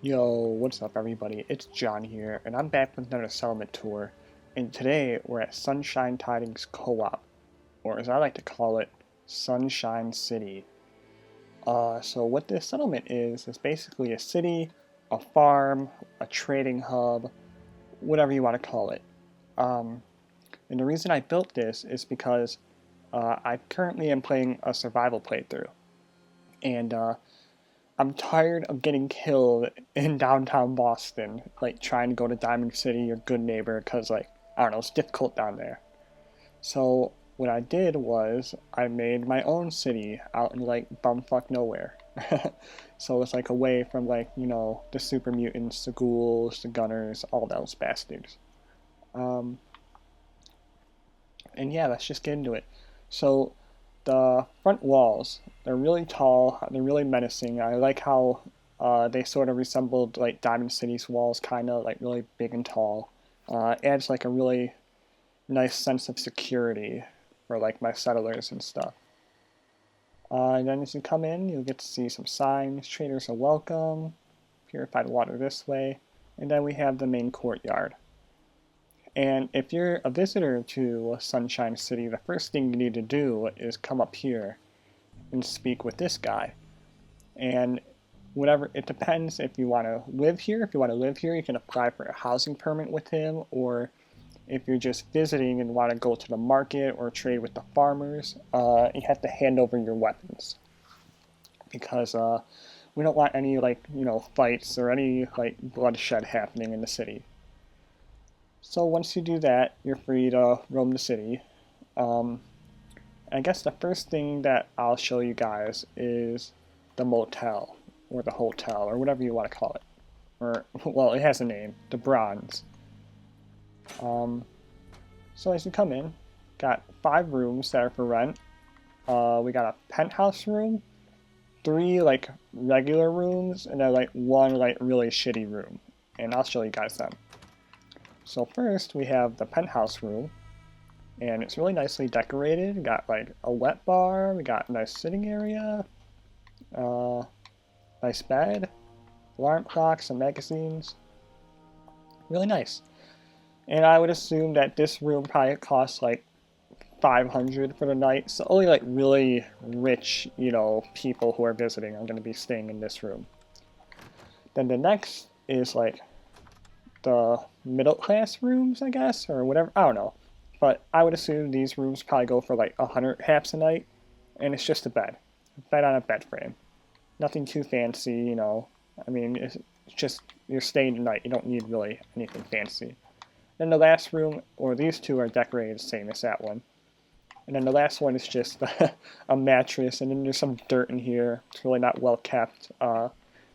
Yo, what's up everybody? It's John here, and I'm back with another settlement tour, and today we're at Sunshine Tidings Co-op, or as I like to call it, Sunshine City. So what this settlement is basically a city, a farm, a trading hub, whatever you want to call it. Um, and the reason I built this is because I currently am playing a survival playthrough, and I'm tired of getting killed in downtown Boston, like trying to go to Diamond City or Good Neighbor, because, like, I don't know, it's difficult down there. So, what I did was I made my own city out in, like, bumfuck nowhere. So it's like away from, like, the super mutants, the ghouls, the gunners, all those bastards. Um, and yeah, let's just get into it. So, the front walls, they're really tall, they're really menacing. I like how they sort of resembled like Diamond City's walls, kind of like really big and tall. Adds like a really nice sense of security for like my settlers and stuff. And then as you come in, you'll get to see some signs. Traders are welcome. Purified water this way. And then we have the main courtyard. And if you're a visitor to Sunshine City, the first thing you need to do is come up here and speak with this guy. And whatever, it depends if you want to live here. If you want to live here, you can apply for a housing permit with him, or if you're just visiting and want to go to the market or trade with the farmers, you have to hand over your weapons because we don't want any fights or any like bloodshed happening in the city. So once you do that, you're free to roam the city. Um, I guess the first thing that I'll show you guys is the motel, or the hotel, or whatever you want to call it. Or, well, it has a name, the Bronze. Um, so as you come in, got 5 rooms that are for rent. We got a penthouse room, 3 like regular rooms, and then like 1 like really shitty room. And I'll show you guys them. So first we have the penthouse room, and it's really nicely decorated. We got like a wet bar, we got a nice sitting area, uh, nice bed, alarm clock, some magazines. Really nice. And I would assume that this room probably costs like 500 for the night. So only like really rich, people who are visiting are going to be staying in this room. Then the next is like the middle class rooms, I guess, or whatever. I don't know. But I would assume these rooms probably go for like 100 haps a night. And it's just a bed. A bed on a bed frame. Nothing too fancy, I mean, it's just you're staying tonight. You don't need really anything fancy. Then the last room, or these two, are decorated the same as that one. And then the last one is just a mattress, and then there's some dirt in here. It's really not well kept.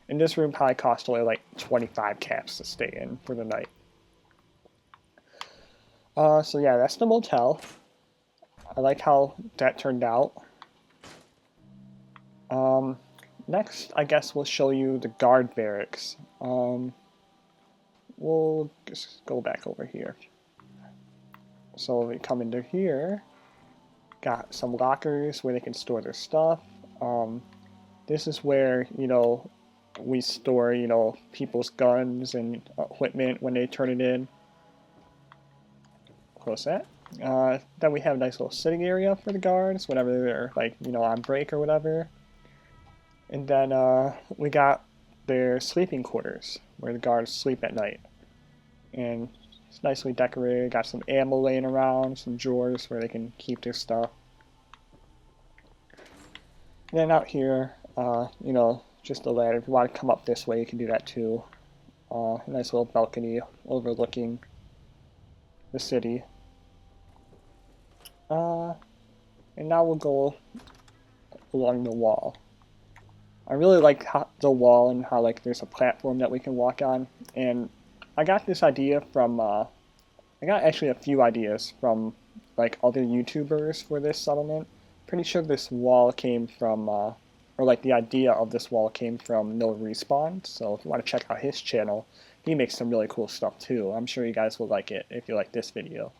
And this room probably cost only like 25 caps to stay in for the night. So yeah, that's the motel. I like how that turned out. Next, I guess we'll show you the guard barracks. We'll just go back over here. So we come into here. Got some lockers where they can store their stuff. This is where, we store, people's guns and equipment when they turn it in. Close that. Then we have a nice little sitting area for the guards whenever they're, like, on break or whatever. And then we got their sleeping quarters where the guards sleep at night. And it's nicely decorated. Got some ammo laying around, some drawers where they can keep their stuff. And then out here, just a ladder. If you want to come up this way, you can do that too. A nice little balcony overlooking the city. And now we'll go along the wall. I really like the wall and how like there's a platform that we can walk on. And I got this idea from I got actually a few ideas from like other YouTubers for this settlement. Pretty sure this wall came from or like the idea of this wall came from No Respawn. So if you want to check out his channel, he makes some really cool stuff too. I'm sure you guys will like it if you like this video.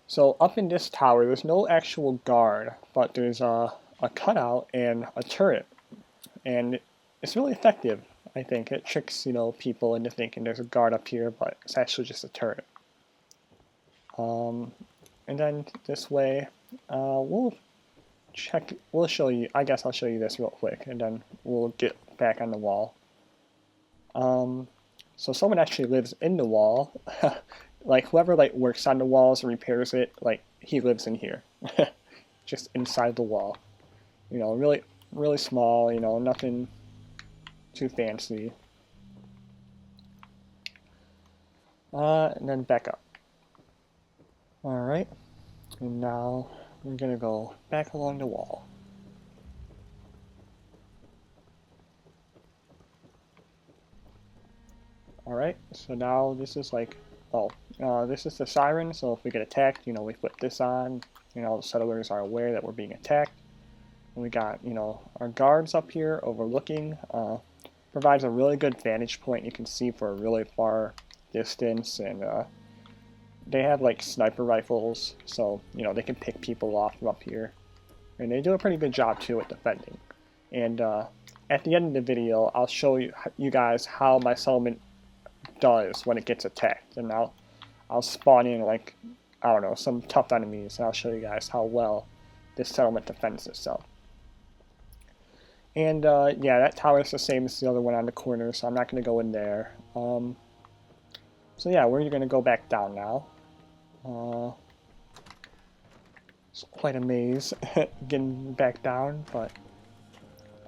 So up in this tower, there's no actual guard, but there's a cutout and a turret. and it's really effective. I think it tricks people into thinking there's a guard up here, but it's actually just a turret. And then this way, we'll check. We'll show you. I guess I'll show you this real quick, and then we'll get back on the wall. So someone actually lives in the wall. Like whoever works on the walls and repairs it, he lives in here, just inside the wall. Really, really small. Nothing too fancy. And then back up. All right, and now we're gonna go back along the wall. Alright, so now this is this is the Siren, so if we get attacked, we flip this on, the settlers are aware that we're being attacked. And we got, our guards up here overlooking, provides a really good vantage point. You can see for a really far distance, and they have sniper rifles, so, they can pick people off from up here. And they do a pretty good job too at defending. And at the end of the video, I'll show you guys how my settlement does when it gets attacked, and I'll spawn in I don't know, some tough enemies, and I'll show you guys how well this settlement defends itself. And yeah, that tower is the same as the other one on the corner, so I'm not going to go in there. So yeah, we're going to go back down now. It's quite a maze getting back down, but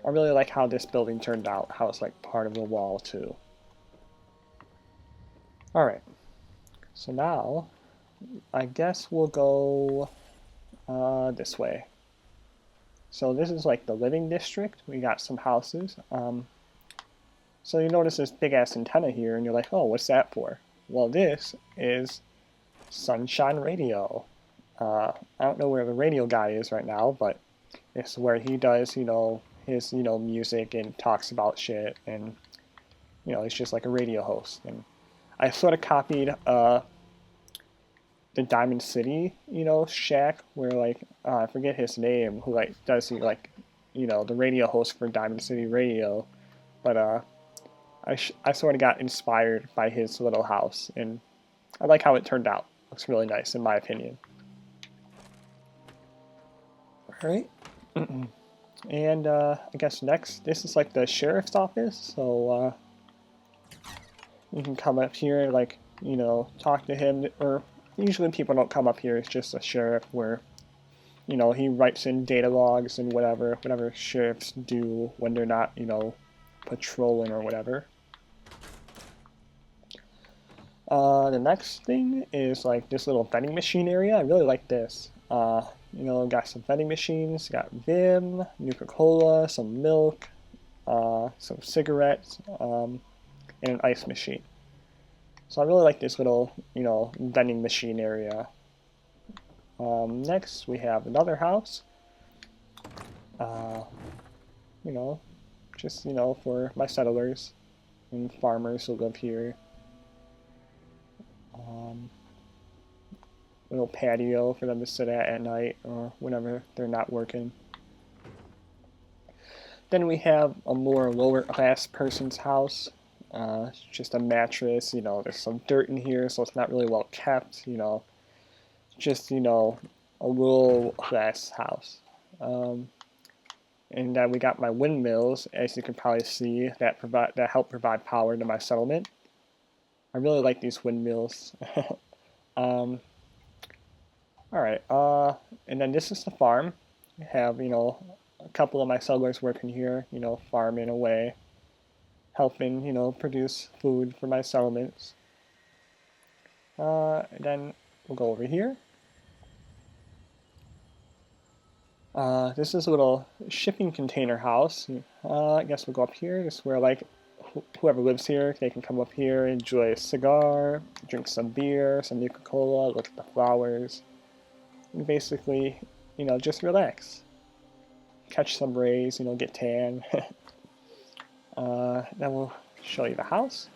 I really like how this building turned out, how it's part of the wall too. Alright, so now I guess we'll go this way. So this is the living district. We got some houses. So you notice this big ass antenna here, and you're like, oh, what's that for? Well, this is Sunshine Radio. I don't know where the radio guy is right now, but it's where he does, his, music and talks about shit, and, he's just like a radio host. And I sort of copied the Diamond City, shack, where I forget his name, who does the radio host for Diamond City Radio, but I sort of got inspired by his little house, and I like how it turned out. Looks really nice in my opinion. All right, and I guess next, this is the sheriff's office, so you can come up here, talk to him, or usually people don't come up here. It's just a sheriff where, he writes in data logs and whatever sheriffs do when they're not, patrolling or whatever. The next thing is this little vending machine area. I really like this. Got some vending machines, got Vim, Nuka-Cola, some milk, some cigarettes, and an ice machine. So I really like this little, vending machine area. Next, we have another house. Just, for my settlers and farmers who live here. Little patio for them to sit at night or whenever they're not working. Then we have a more lower class person's house. It's just a mattress, there's some dirt in here, so it's not really well kept, just, a rural class house. And then we got my windmills, as you can probably see, that help provide power to my settlement. I really like these windmills. Alright, and then this is the farm. I have, a couple of my settlers working here, farming away, helping, produce food for my settlements. And then we'll go over here. This is a little shipping container house. I guess we'll go up here. This is where, whoever lives here, they can come up here, enjoy a cigar, drink some beer, some Nuka-Cola, look at the flowers, and basically, just relax. Catch some rays, get tan. Then we'll show you the house.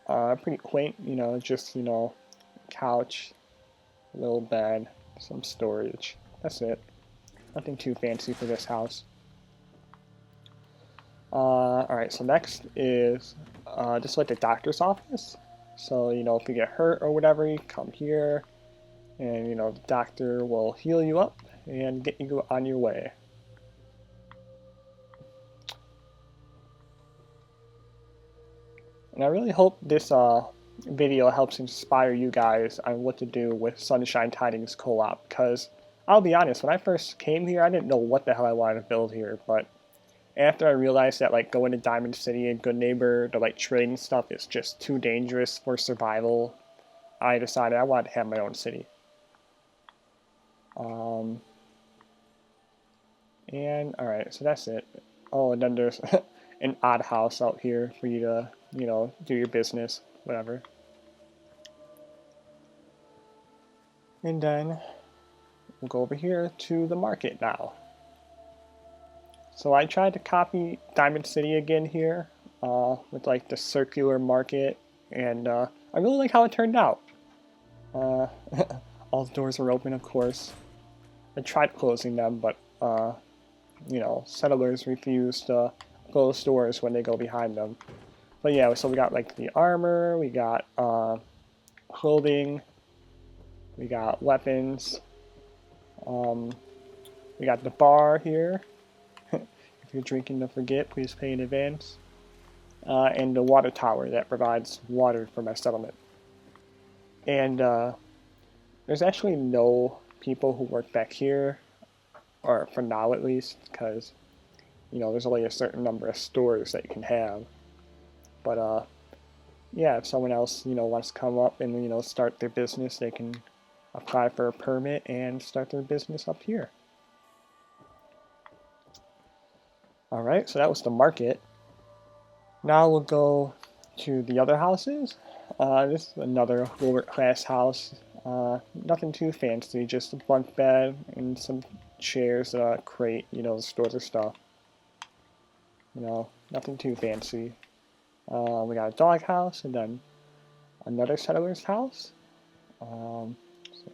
Pretty quaint, just, couch, little bed, some storage. That's it. Nothing too fancy for this house. Alright, so next is just like the doctor's office. So, if you get hurt or whatever, you come here, and, the doctor will heal you up and get you on your way. And I really hope this video helps inspire you guys on what to do with Sunshine Tidings Co-op, because I'll be honest, when I first came here, I didn't know what the hell I wanted to build here, but after I realized that like going to Diamond City and Good Neighbor to like trade and stuff is just too dangerous for survival, I decided I wanted to have my own city. And alright, so that's it. Oh, and then there's an odd house out here for you to, do your business, whatever. And then we'll go over here to the market now. So I tried to copy Diamond City again here with like the circular market, and I really like how it turned out. All the doors are open, of course. I tried closing them, but settlers refuse to close doors when they go behind them. But yeah, so we got like the armor, we got clothing, we got weapons, we got the bar here. If you're drinking to forget, please pay in advance. And the water tower that provides water for my settlement. And there's actually no people who work back here, or for now at least, because there's only a certain number of stores that you can have. But yeah, if someone else wants to come up and start their business, they can apply for a permit and start their business up here. Alright, so that was the market. Now we'll go to the other houses. This is another lower class house. Nothing too fancy, just a bunk bed and some chairs, a crate, to store their stuff. Nothing too fancy. We got a dog house and then another settler's house. So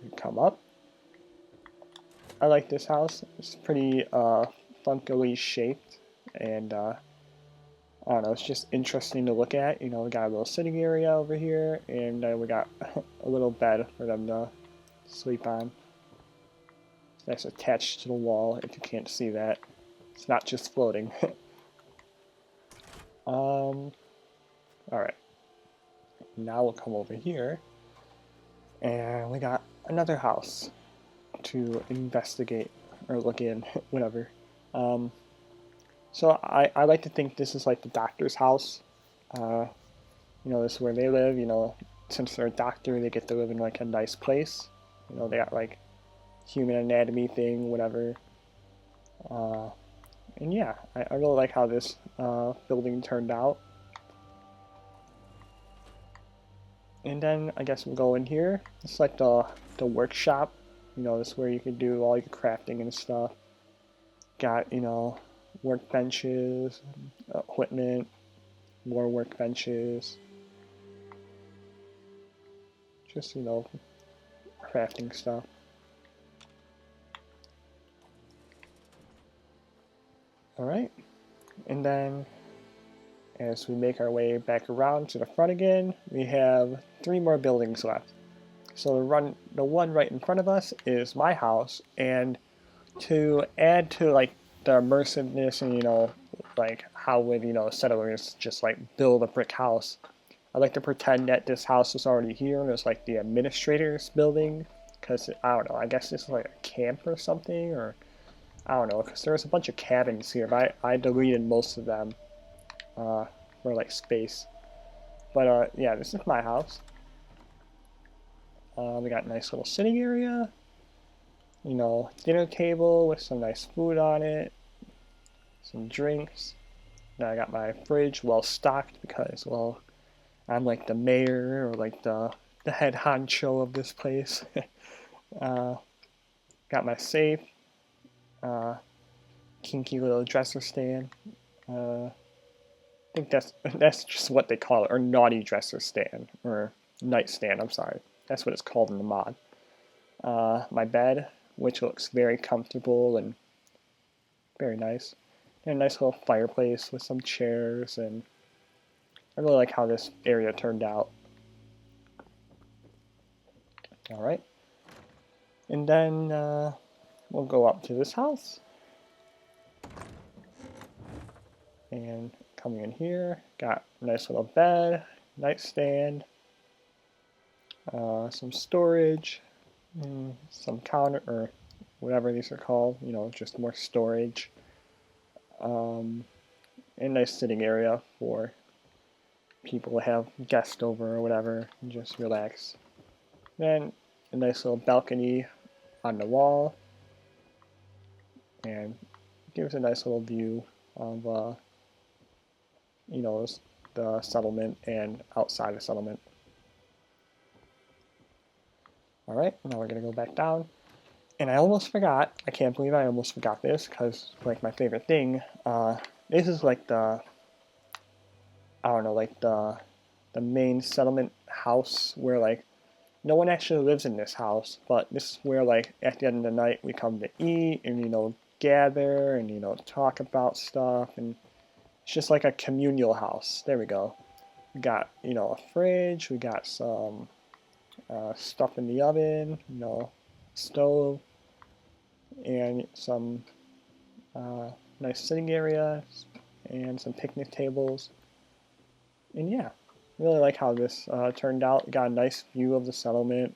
we come up. I like this house. It's pretty funkily shaped, and I don't know, it's just interesting to look at. We got a little sitting area over here, and we got a little bed for them to sleep on. That's attached to the wall, if you can't see that. It's not just floating. Alright. Now we'll come over here, and we got another house to investigate, or look in, whatever. So I like to think this is like the doctor's house. This is where they live. Since they're a doctor, they get to live in like a nice place. They got like human anatomy thing, whatever. And yeah, I really like how this building turned out. And then I guess we'll go in here. It's like the workshop. This is where you can do all your crafting and stuff. Got, workbenches, equipment, more workbenches. Just, crafting stuff. Alright. And then as we make our way back around to the front again, we have 3 more buildings left. So the one right in front of us is my house, and to add to like the immersiveness and like how would settlers just like build a brick house, I like to pretend that this house is already here and it's like the administrator's building, because I don't know, I guess this is like a camp or something, or I don't know, because there's a bunch of cabins here, but I deleted most of them for like space. But yeah, this is my house. We got a nice little sitting area, dinner table with some nice food on it, some drinks. Now I got my fridge well stocked because, well, I'm like the mayor or like the head honcho of this place. Got my safe, kinky little dresser stand. I think that's just what they call it, or naughty dresser stand, or nightstand, I'm sorry. That's what it's called in the mod. My bed, which looks very comfortable and very nice. And a nice little fireplace with some chairs, and I really like how this area turned out. Alright. And then we'll go up to this house. And coming in here, got a nice little bed, nightstand, some storage, some counter, or whatever these are called, you know, just more storage. And a nice sitting area for people to have guests over or whatever, and just relax. Then a nice little balcony on the wall, and gives a nice little view of you know, the settlement and outside the settlement. Alright, now we're gonna go back down. And I almost forgot, I can't believe I almost forgot this, because like my favorite thing, this is like the, I don't know, like the main settlement house where like no one actually lives in this house, but this is where like at the end of the night we come to eat and, you know, gather and, you know, talk about stuff, and it's just like a communal house. There we go. We got, you know, a fridge, we got some stuff in the oven, you know, stove, and some nice sitting areas and some picnic tables. And yeah, really like how this turned out. Got a nice view of the settlement.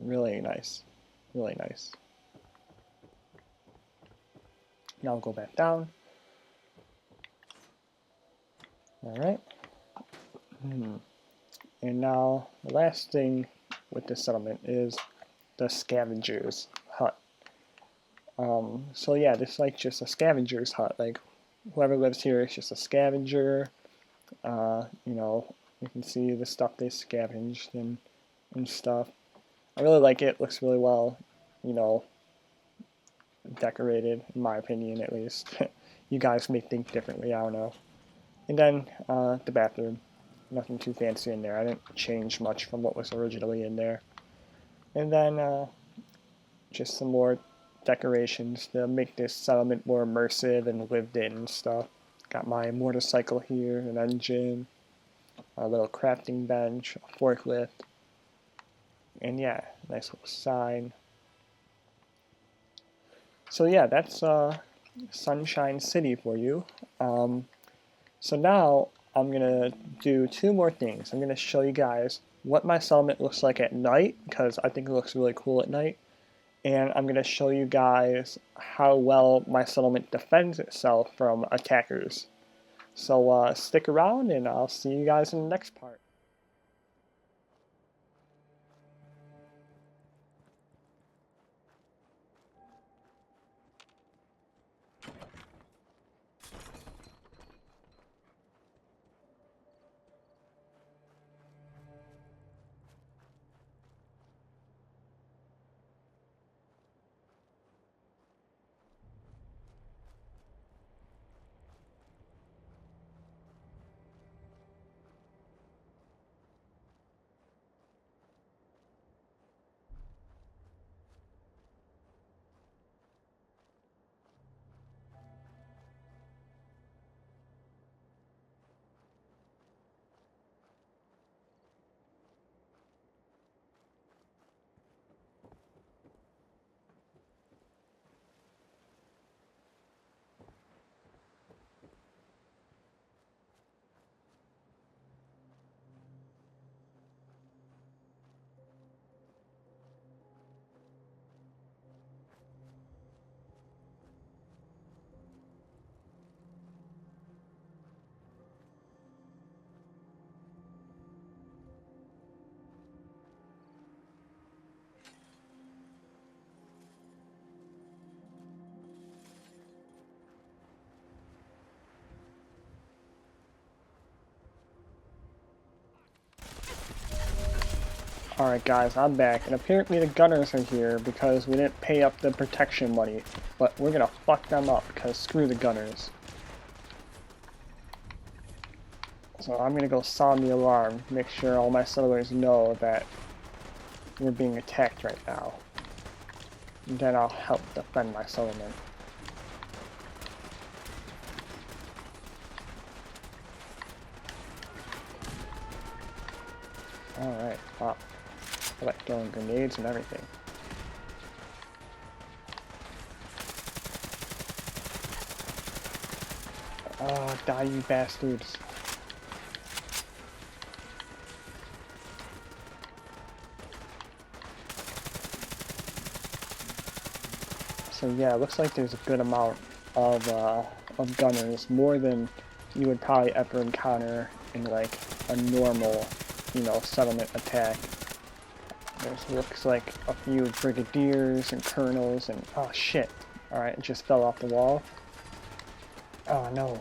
Really nice. Really nice. Now I'll go back down. Alright. And now the last thing with this settlement is the Scavengers Hut. So yeah, this is like just a Scavengers Hut. Like whoever lives here is just a scavenger. You know, you can see the stuff they scavenged and stuff. I really like it. Looks really well, you know, decorated, in my opinion at least. You guys may think differently, I don't know. And then the bathroom. Nothing too fancy in there. I didn't change much from what was originally in there. And then just some more decorations to make this settlement more immersive and lived in and stuff. Got my motorcycle here, an engine, a little crafting bench, a forklift, and yeah, nice little sign. So yeah, that's Sunshine City for you. So now I'm gonna do two more things. I'm gonna show you guys what my settlement looks like at night, because I think it looks really cool at night. And I'm gonna show you guys how well my settlement defends itself from attackers. So stick around and I'll see you guys in the next part. Alright guys, I'm back, and apparently the gunners are here because we didn't pay up the protection money. But we're gonna fuck them up, because screw the gunners. So I'm gonna go sound the alarm, make sure all my settlers know that we're being attacked right now. And then I'll help defend my settlement. Alright, wow. I like throwing grenades and everything. Oh, die you bastards. So yeah, it looks like there's a good amount of gunners, more than you would probably ever encounter in like a normal, you know, settlement attack. There's looks like a few brigadiers and colonels and oh shit. Alright, it just fell off the wall. Oh no.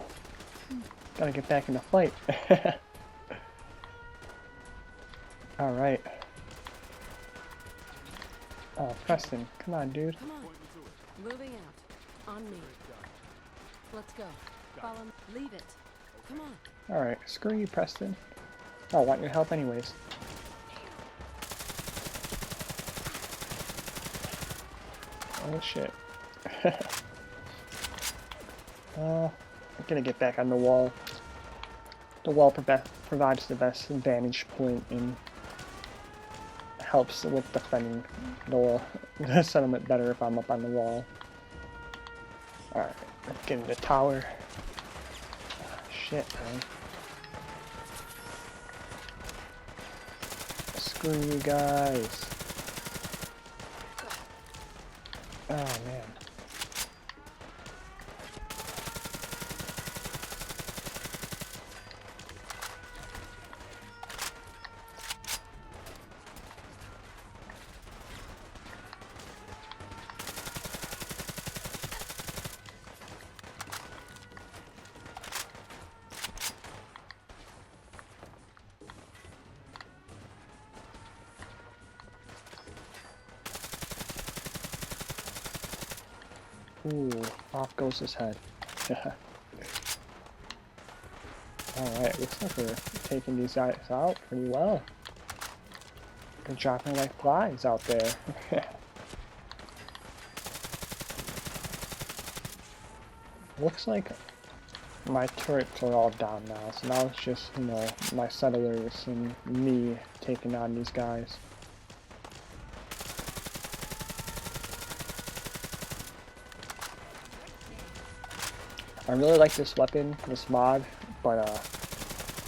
Gotta get back in the fight. Alright. Oh, Preston, come on, dude. Come on. Moving out. On me. Let's go. Follow me. Leave it. Come on. Alright, screw you, Preston. I want your help anyways. Oh shit. I'm gonna get back on the wall. The wall provides the best vantage point and helps with defending the settlement better if I'm up on the wall. Alright, let's get in the tower. Oh, shit, man. Screw you guys. Oh, man. Ooh, off goes his head. Alright, looks like we're taking these guys out pretty well. They're dropping like flies out there. Looks like my turrets are all down now, so now it's just, you know, my settlers and me taking on these guys. I really like this weapon, this mod, but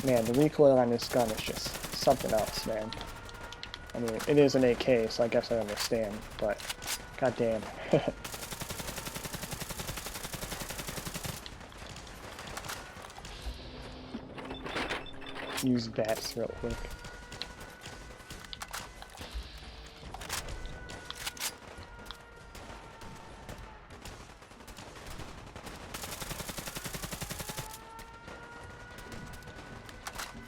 man, the recoil on this gun is just something else, man. I mean, it is an AK, so I guess I understand, but goddamn. Use bats real quick.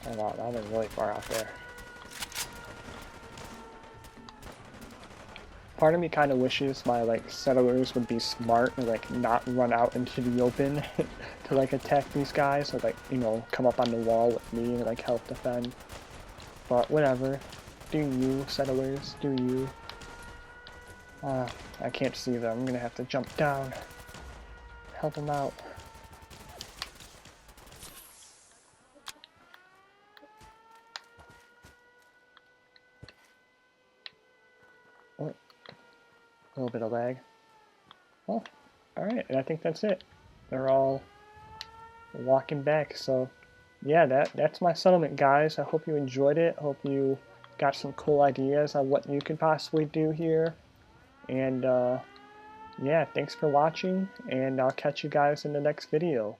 Oh wow, that was really far out there. Part of me kind of wishes my like settlers would be smart and like not run out into the open to like attack these guys, or like, you know, come up on the wall with me and like help defend. But whatever. Do you, settlers, do you. I can't see them. I'm gonna have to jump down. Help them out. Oh, a little bit of lag. Well, alright, and I think that's it. They're all walking back, so yeah, that's my settlement, guys. I hope you enjoyed it. I hope you got some cool ideas on what you could possibly do here. And yeah, thanks for watching, and I'll catch you guys in the next video.